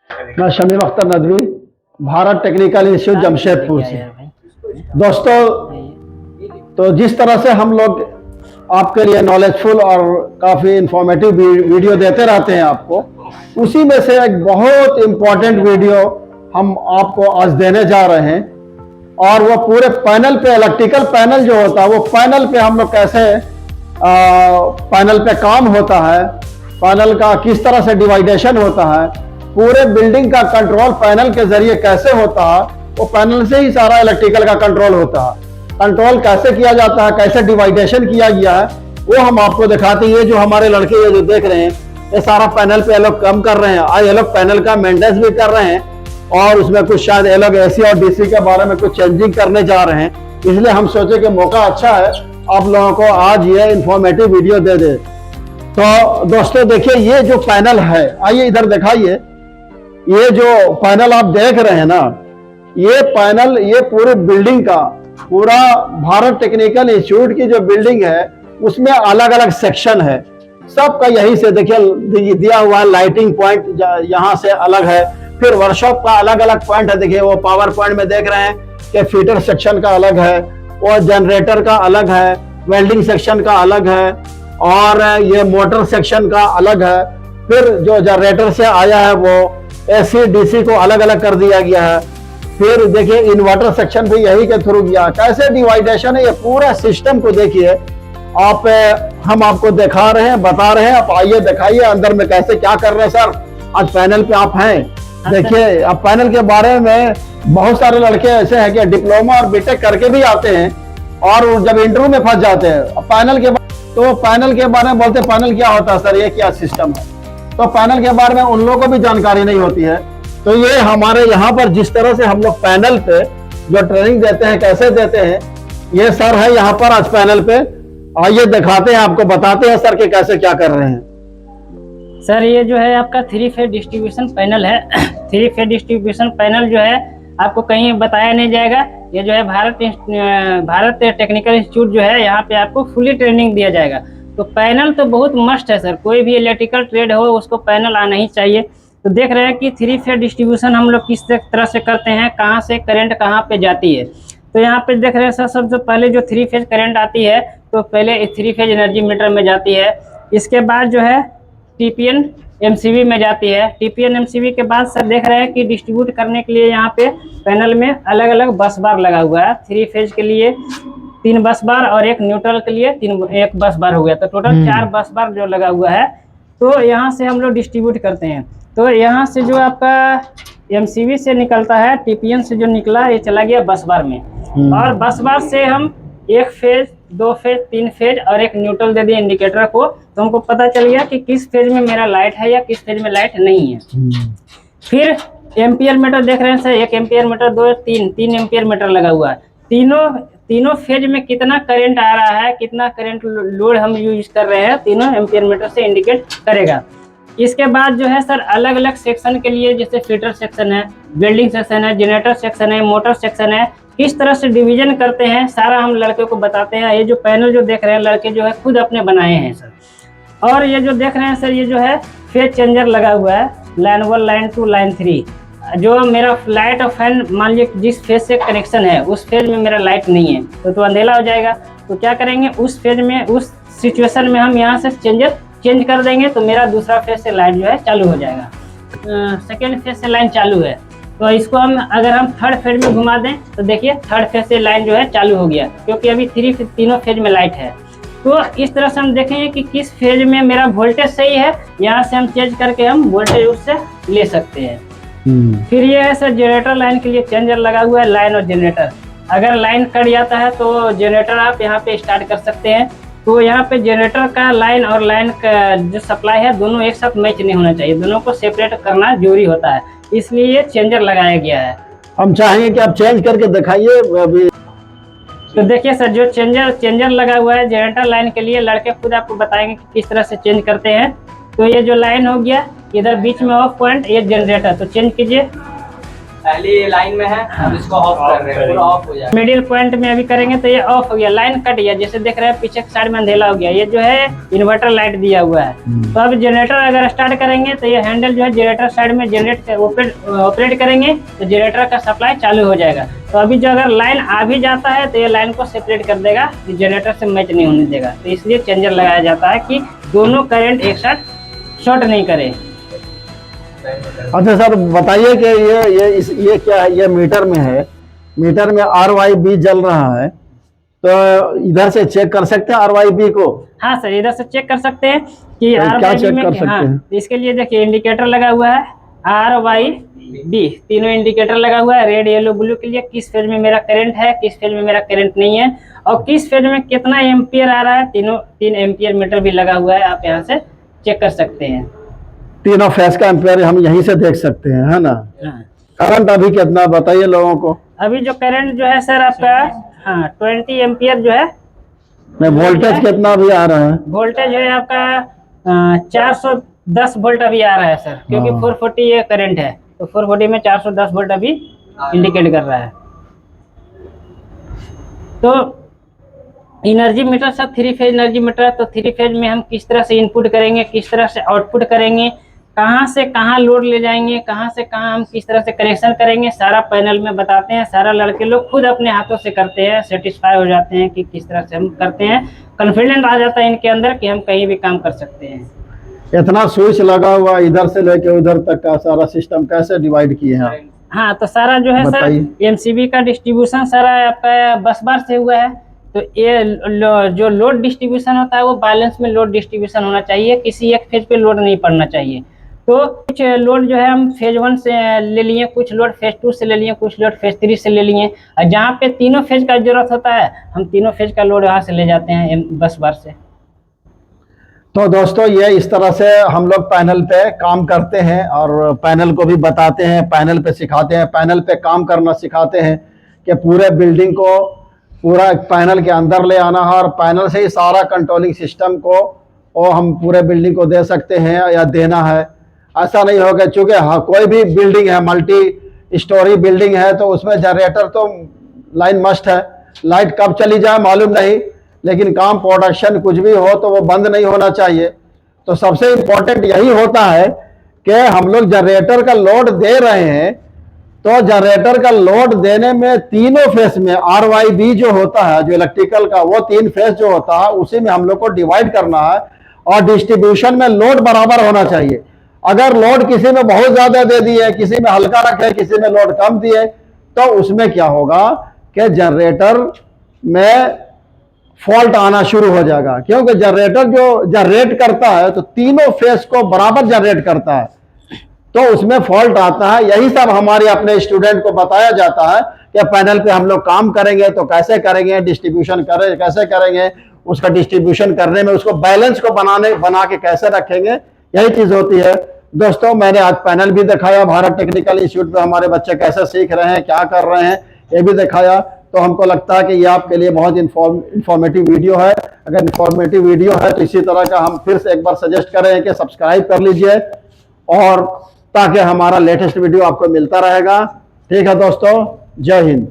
मैं Shamim Akhtar Nadvi, Bharat technical institute Jamshedpur से। दोस्तों, तो जिस तरह से हम लोग आपके लिए नॉलेजफुल और काफ़ी इंफॉर्मेटिव वीडियो देते रहते हैं आपको, उसी में से एक बहुत इम्पोर्टेंट वीडियो हम आपको आज देने जा रहे हैं। और वो पूरे पैनल पे, इलेक्ट्रिकल पैनल जो होता है, वो पैनल पे हम लोग कैसे पैनल पे काम होता है, पैनल का किस तरह से डिवाइडेशन होता है, पूरे बिल्डिंग का कंट्रोल पैनल के जरिए कैसे होता है, वो पैनल से ही सारा इलेक्ट्रिकल का कंट्रोल होता है। कंट्रोल कैसे किया जाता है, कैसे डिवाइडेशन किया गया है, वो हम आपको दिखाते हैं। ये जो हमारे लड़के ये जो देख रहे हैं, ये सारा पैनल पे ये लोग काम कर रहे हैं। आज ये लोग पैनल का मेंटेनेंस भी कर रहे हैं और उसमें कुछ शायद ये लोग एसी और डीसी के बारे में कुछ चेंजिंग करने जा रहे हैं। इसलिए हम सोचे कि मौका अच्छा है आप लोगों को आज ये इंफॉर्मेटिव वीडियो दे दे। तो दोस्तों देखिए, ये जो पैनल है, आइए इधर दिखाइए। ये जो पैनल आप देख रहे हैं ना, ये पैनल, ये पूरी बिल्डिंग का, पूरा भारत टेक्निकल इंस्टीट्यूट की जो बिल्डिंग है, उसमें अलग अलग सेक्शन है। सबका यही से देखिए दिया हुआ है। लाइटिंग पॉइंट यहाँ से अलग है, फिर वर्कशॉप का अलग अलग पॉइंट है। देखिए वो पावर पॉइंट में देख रहे हैं कि फीटर सेक्शन का अलग है, और जनरेटर का अलग है, वेल्डिंग सेक्शन का अलग है, और ये मोटर सेक्शन का अलग है। फिर जो जनरेटर से आया है वो एसी डीसी को अलग अलग कर दिया गया है। फिर देखिए इन्वर्टर सेक्शन भी यही के थ्रू गया। कैसे डिवाइडेशन है, ये पूरा सिस्टम को देखिए आप, हम आपको दिखा रहे हैं, बता रहे हैं। आप आइए दिखाइए अंदर में कैसे क्या कर रहे हैं। सर आज पैनल पे आप हैं, देखिए अब पैनल के बारे में बहुत सारे लड़के ऐसे हैं कि डिप्लोमा और बीटेक करके भी आते हैं और जब इंटरव्यू में फंस जाते हैं। अब पैनल के तो पैनल के बारे में बोलते हैं पैनल क्या होता है सर, ये क्या सिस्टम है। तो पैनल के बारे में उन लोगों को भी जानकारी नहीं होती है। तो ये हमारे यहाँ पर जिस तरह से हम लोग पैनल पे जो ट्रेनिंग देते हैं, कैसे देते हैं, ये सर है यहाँ पर आज पैनल पे। आइए दिखाते हैं, आपको बताते हैं सर के कैसे क्या कर रहे हैं। सर ये जो है आपका 3 फेज डिस्ट्रीब्यूशन पैनल है। 3 फेज डिस्ट्रीब्यूशन पैनल जो है आपको कहीं बताया नहीं जाएगा। ये जो है भारत टेक्निकल इंस्टीट्यूट जो है, यहाँ पे आपको फुली ट्रेनिंग दिया जाएगा। तो पैनल तो बहुत मस्ट है सर, कोई भी इलेक्ट्रिकल ट्रेड हो उसको पैनल आना ही चाहिए। तो देख रहे हैं कि 3 फेज डिस्ट्रीब्यूशन हम लोग किस तरह से करते हैं, कहाँ से करंट कहाँ पे जाती है। तो यहाँ पे देख रहे हैं सर, सबसे पहले जो 3 फेज करंट आती है, तो पहले 3 फेज एनर्जी मीटर में जाती है। इसके बाद जो है टीपीएन एमसीवी में जाती है। टीपीएन एमसीवी के बाद सर देख रहे हैं कि डिस्ट्रीब्यूट करने के लिए यहाँ पे पैनल में अलग अलग बस बार लगा हुआ है। 3 फेज के लिए 3 बस बार और एक न्यूट्रल के लिए 1 बस बार हो गया, तो टोटल 4 बस बार जो लगा हुआ है। तो यहाँ से हम लोग डिस्ट्रीब्यूट करते हैं। तो यहाँ से जो आपका एमसीवी से निकलता है, टीपीएन से जो निकला, ये चला गया बस बार में। और बस बार से हम 1 फेज, 2 फेज, 3 फेज और एक न्यूट्रल दे दिए इंडिकेटर को। तो हमको पता चल गया कि किस फेज में मेरा लाइट है या किस फेज में लाइट नहीं है। फिर एम्पियर मीटर देख रहे हैं sir, 1 ampere meter, 2, 3 ampere meter लगा हुआ है। तीनों फेज में कितना करंट आ रहा है, कितना करंट लोड हम यूज कर रहे हैं, तीनों एम्पियर मीटर से इंडिकेट करेगा। इसके बाद जो है सर अलग अलग सेक्शन के लिए, जैसे फीटर सेक्शन है, वेल्डिंग सेक्शन है, जनरेटर सेक्शन है, मोटर सेक्शन है, किस तरह से डिवीजन करते हैं सारा हम लड़के को बताते हैं। ये जो पैनल जो देख रहे हैं लड़के जो है खुद अपने बनाए हैं सर। और ये जो देख रहे हैं सर, ये जो है फेज चेंजर लगा हुआ है, लाइन 1, लाइन 2, लाइन 3। जो मेरा लाइट और फैन, मान लीजिए जिस फेज से कनेक्शन है उस फेज में मेरा लाइट नहीं है, तो अंधेरा हो जाएगा। तो क्या करेंगे, उस फेज में, उस सिचुएशन में हम यहाँ से चेंजर चेंज कर देंगे, तो मेरा दूसरा फेज से लाइट जो है चालू हो जाएगा। सेकेंड फेज से लाइन चालू है, तो इसको हम अगर हम 3rd फेज में घुमा दें, तो देखिए 3rd फेज से लाइन जो है चालू हो गया, क्योंकि अभी तीनों फेज में लाइट है। तो इस तरह से हम देखेंगे कि किस फेज में मेरा वोल्टेज सही है, यहाँ से हम चेंज करके हम वोल्टेज उससे ले सकते हैं। फिर ये है सर जनरेटर लाइन के लिए चेंजर लगा हुआ है, लाइन और जनरेटर। अगर लाइन कट जाता है तो जनरेटर आप यहाँ पे स्टार्ट कर सकते हैं। तो यहाँ पे जनरेटर का लाइन और लाइन का जो सप्लाई है, दोनों एक साथ मैच नहीं होना चाहिए, दोनों को सेपरेट करना जरूरी होता है, इसलिए ये चेंजर लगाया गया है। हम चाहेंगे कि आप चेंज करके दिखाइए अभी। तो देखिए सर, जो चेंजर लगा हुआ है जनरेटर लाइन के लिए, लड़के खुद आपको बताएंगे कि किस तरह से चेंज करते हैं। तो ये जो लाइन हो गया, इधर बीच में ऑफ पॉइंट, ये जनरेटर, तो चेंज कीजिए। पहले ये लाइन में है, अब इसको ऑफ कर रहे हैं, पूरा ऑफ हो जाएगा। मिडिल पॉइंट में अभी करेंगे तो ये ऑफ हो गया, लाइन कट गया, जैसे देख रहे हैं पीछे की साइड में अंधेला हो गया। ये जो है इन्वर्टर लाइट दिया हुआ है। तो अब जनरेटर अगर स्टार्ट करेंगे तो ये हैंडल जो है जनरेटर साइड में ऑपरेट करेंगे तो जनरेटर का सप्लाई चालू हो जाएगा। तो अभी जो अगर लाइन आ भी जाता है तो ये लाइन को सेपरेट कर देगा, ये जनरेटर से मैच नहीं होने देगा। तो इसलिए चेंजर लगाया जाता है कि दोनों करंट एक साथ शॉर्ट नहीं करे। अच्छा सर बताइए कि ये क्या है, ये मीटर में है, मीटर में RYB जल रहा है, तो इधर से चेक कर सकते हैं RYB को? हाँ सर, इधर से चेक कर सकते हैं कि क्या RYB चेक में कर सकते हाँ, हैं? तो इसके लिए देखिए इंडिकेटर लगा हुआ है, RYB तीनों इंडिकेटर लगा हुआ है, रेड येलो ब्लू के लिए किस फेज में मेरा करंट है, किस फेज में मेरा करंट नहीं है, और किस फेज में कितना एम्पियर आ रहा है। 3 एम्पियर मीटर भी लगा हुआ है, आप यहाँ से चेक कर सकते हैं। तीनों फेस का एम्पियर हम यहीं से देख सकते हैं, है ना? हाँ। करंट अभी कितना बताइए लोगों को? अभी जो करंट जो है सर आपका 20 एम्पियर जो है, वोल्टेज कितना अभी आ रहा है? वोल्टेज है आपका 410 वोल्ट अभी आ रहा है सर, क्योंकि 440 ये करंट है, तो 440 में 410 वोल्ट अभी इंडिकेट कर रहा है। तो energy meter sir 3 phase energy meter है। तो 3 फेज में हम किस तरह से इनपुट करेंगे, किस तरह से आउटपुट करेंगे, कहाँ से कहाँ लोड ले जाएंगे, कहाँ से कहाँ हम किस तरह से कनेक्शन करेंगे, सारा पैनल में बताते हैं। सारा लड़के लोग खुद अपने हाथों से करते हैं, सेटिस्फाई हो जाते हैं कि किस तरह से हम करते हैं, कॉन्फिडेंट आ जाता है इनके अंदर कि हम कहीं भी काम कर सकते हैं। इतना स्विच लगा हुआ इधर से लेके उधर तक का सारा सिस्टम कैसे डिवाइड किए हैं आप? हाँ, तो सारा जो है सर एमसीबी का डिस्ट्रीब्यूशन सारा आपका बस बार से हुआ है। तो ये जो लोड डिस्ट्रीब्यूशन होता है वो बैलेंस में लोड डिस्ट्रीब्यूशन होना चाहिए, किसी एक फेज पे लोड नहीं पड़ना चाहिए। तो कुछ लोड जो है हम फेज 1 से ले लिए, कुछ लोड फेज 2 से ले लिए, कुछ लोड फेज 3 से ले लिए, और जहाँ पे तीनों फेज का जरूरत होता है हम तीनों फेज का लोड यहाँ से ले जाते हैं बस बार से। तो दोस्तों ये इस तरह से हम लोग पैनल पे काम करते हैं और पैनल को भी बताते हैं, पैनल पे सिखाते हैं, पैनल पे काम करना सिखाते हैं कि पूरे बिल्डिंग को पूरा पैनल के अंदर ले आना है और पैनल से ही सारा कंट्रोलिंग सिस्टम को वो हम पूरे बिल्डिंग को दे सकते हैं या देना है। ऐसा नहीं होगा, चूँकि हाँ कोई भी बिल्डिंग है, मल्टी स्टोरी बिल्डिंग है, तो उसमें जनरेटर तो लाइन मस्ट है। लाइट कब चली जाए मालूम नहीं, लेकिन काम प्रोडक्शन कुछ भी हो तो वो बंद नहीं होना चाहिए। तो सबसे इम्पोर्टेंट यही होता है कि हम लोग जनरेटर का लोड दे रहे हैं, तो जनरेटर का लोड देने में तीनों फेस में RYB जो होता है, जो इलेक्ट्रिकल का वो 3 फेस जो होता है, उसी में हम लोग को डिवाइड करना है और डिस्ट्रीब्यूशन में लोड बराबर होना चाहिए। अगर लोड किसी में बहुत ज्यादा दे दिए, किसी में हल्का रखे, किसी में लोड कम दिए, तो उसमें क्या होगा कि जनरेटर में फॉल्ट आना शुरू हो जाएगा। क्योंकि जनरेटर जो जनरेट करता है तो तीनों फेस को बराबर जनरेट करता है, तो उसमें फॉल्ट आता है। यही सब हमारे अपने स्टूडेंट को बताया जाता है कि पैनल पे हम लोग काम करेंगे तो कैसे करेंगे, डिस्ट्रीब्यूशन कैसे करेंगे, उसका डिस्ट्रीब्यूशन करने में उसको बैलेंस को बना के कैसे रखेंगे, यही चीज होती है। दोस्तों मैंने आज पैनल भी दिखाया, भारत टेक्निकल इंस्टीट्यूट पे हमारे बच्चे कैसे सीख रहे हैं, क्या कर रहे हैं, ये भी दिखाया। तो हमको लगता है कि ये आपके लिए बहुत इंफॉर्मेटिव वीडियो है। अगर इंफॉर्मेटिव वीडियो है तो इसी तरह का हम फिर से एक बार सजेस्ट करें कि सब्सक्राइब कर लीजिए, और ताकि हमारा लेटेस्ट वीडियो आपको मिलता रहेगा। ठीक है दोस्तों, जय हिंद।